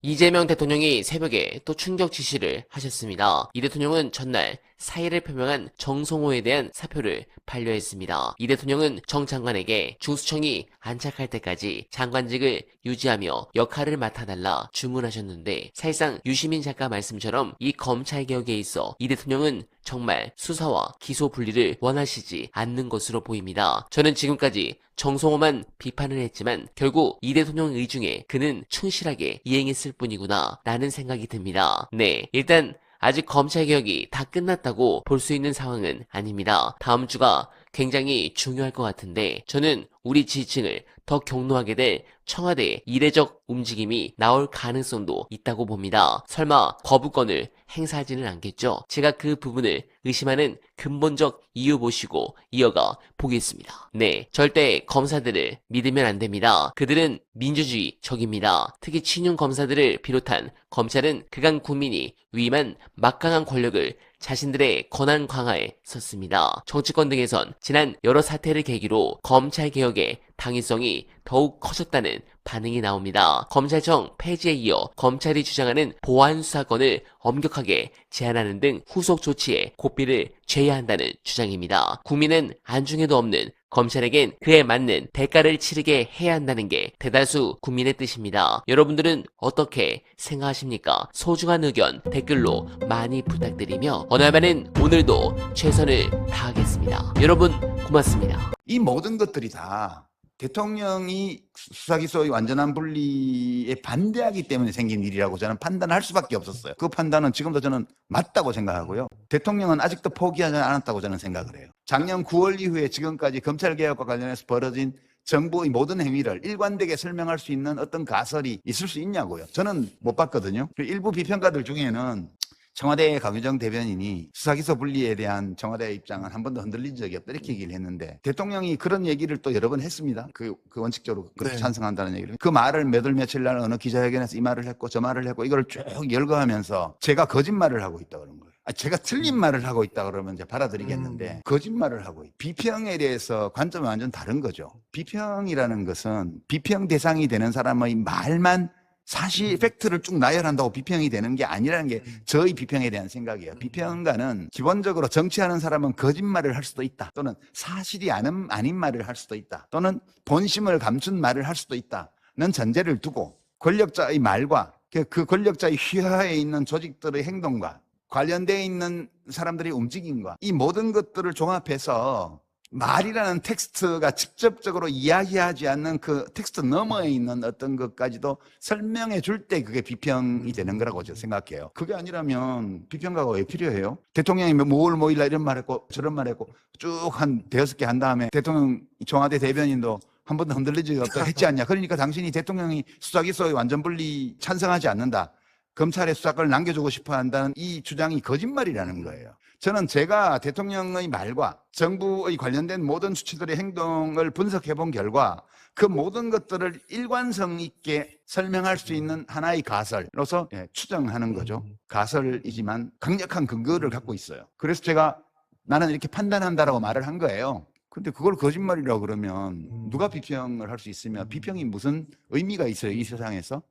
이재명 대통령이 새벽에 또 충격 지시를 하셨습니다. 이 대통령은 전날 사의를 표명한 정성호에 대한 사표를 반려했습니다. 이 대통령은 정 장관에게 중수청이 안착할 때까지 장관직을 유지하며 역할을 맡아달라 주문하셨는데, 사실상 유시민 작가 말씀처럼 이 검찰개혁에 있어 이 대통령은 정말 수사와 기소 분리를 원하시지 않는 것으로 보입니다. 저는 지금까지 정성호만 비판을 했지만 결국 이 대통령 의중에 그는 충실하게 이행했을 뿐이구나 라는 생각이 듭니다. 네, 일단 아직 검찰개혁이 다 끝났다고 볼 수 있는 상황은 아닙니다. 다음 주가 굉장히 중요할 것 같은데, 저는 우리 지지층을 더 격노하게 될 청와대의 이례적 움직임이 나올 가능성도 있다고 봅니다. 설마 거부권을 행사하지는 않겠죠? 제가 그 부분을 의심하는 근본적 이유 보시고 이어가 보겠습니다. 네, 절대 검사들을 믿으면 안 됩니다. 그들은 민주주의 적입니다. 특히 친윤 검사들을 비롯한 검찰은 그간 국민이 위임한 막강한 권력을 자신들의 권한 강화에 썼습니다. 정치권 등에선 지난 여러 사태를 계기로 검찰개혁의 당위성이 더욱 커졌다는 반응이 나옵니다. 검찰청 폐지에 이어 검찰이 주장하는 보안 수사권을 엄격하게 제한하는 등 후속 조치에 고삐를 죄야 한다는 주장입니다. 국민은 안중에도 없는 검찰에겐 그에 맞는 대가를 치르게 해야 한다는 게 대다수 국민의 뜻입니다. 여러분들은 어떻게 생각하십니까? 소중한 의견 댓글로 많이 부탁드리며, 어날바는 오늘도 최선을 다하겠습니다. 여러분 고맙습니다. 이 모든 것들이 다 대통령이 수사기소의 완전한 분리에 반대하기 때문에 생긴 일이라고 저는 판단할 수밖에 없었어요. 그 판단은 지금도 저는 맞다고 생각하고요. 대통령은 아직도 포기하지 않았다고 저는 생각을 해요. 작년 9월 이후에 지금까지 검찰개혁과 관련해서 벌어진 정부의 모든 행위를 일관되게 설명할 수 있는 어떤 가설이 있을 수 있냐고요. 저는 못 봤거든요. 일부 비평가들 중에는 청와대 강유정 대변인이 수사기소 분리에 대한 청와대의 입장은 한 번도 흔들린 적이 없다 이렇게 얘기를 했는데, 대통령이 그런 얘기를 또 여러 번 했습니다. 그 원칙적으로 그렇게 찬성한다는 얘기를. 그 말을 몇 월 며칠 날 어느 기자회견에서 이 말을 했고 저 말을 했고 이걸 쭉 열거하면서 제가 거짓말을 하고 있다 그런 거예요. 제가 틀린 말을 하고 있다 그러면 이제 받아들이겠는데 거짓말을 하고 있다. 비평에 대해서 관점이 완전 다른 거죠. 비평이라는 것은 비평 대상이 되는 사람의 말만 사실 팩트를 쭉 나열한다고 비평이 되는 게 아니라는 게 저의 비평에 대한 생각이에요. 비평가는 기본적으로 정치하는 사람은 거짓말을 할 수도 있다, 또는 사실이 아닌 말을 할 수도 있다, 또는 본심을 감춘 말을 할 수도 있다는 전제를 두고 권력자의 말과 그 권력자의 휘하에 있는 조직들의 행동과 관련되어 있는 사람들의 움직임과 이 모든 것들을 종합해서 말이라는 텍스트가 직접적으로 이야기하지 않는 그 텍스트 너머에 있는 어떤 것까지도 설명해 줄 때 그게 비평이 되는 거라고 저는 생각해요. 그게 아니라면 비평가가 왜 필요해요? 대통령이 뭐월 뭐일날 이런 말 했고 저런 말 했고 쭉 한 대여섯 개 한 다음에 대통령 청와대 대변인도 한 번도 흔들린 적이 없다 했지 않냐. 그러니까 당신이 대통령이 수사기소의 완전 분리 찬성하지 않는다, 검찰의 수사권을 남겨주고 싶어 한다는 이 주장이 거짓말이라는 거예요. 저는 제가 대통령의 말과 정부의 관련된 모든 주체들의 행동을 분석해 본 결과 그 모든 것들을 일관성 있게 설명할 수 있는 하나의 가설로서 추정하는 거죠. 가설이지만 강력한 근거를 갖고 있어요. 그래서 제가 나는 이렇게 판단한다라고 말을 한 거예요. 근데 그걸 거짓말이라고 그러면 누가 비평을 할 수 있으며 비평이 무슨 의미가 있어요, 이 세상에서?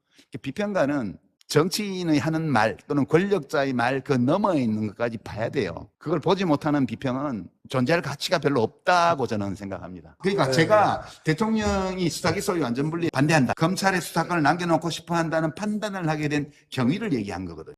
비평가는 정치인의 하는 말 또는 권력자의 말 그 너머에 있는 것까지 봐야 돼요. 그걸 보지 못하는 비평은 존재할 가치가 별로 없다고 저는 생각합니다. 그러니까 제가 대통령이 수사기소의 완전 분리 반대한다, 검찰의 수사권을 남겨놓고 싶어 한다는 판단을 하게 된 경위를 얘기한 거거든요.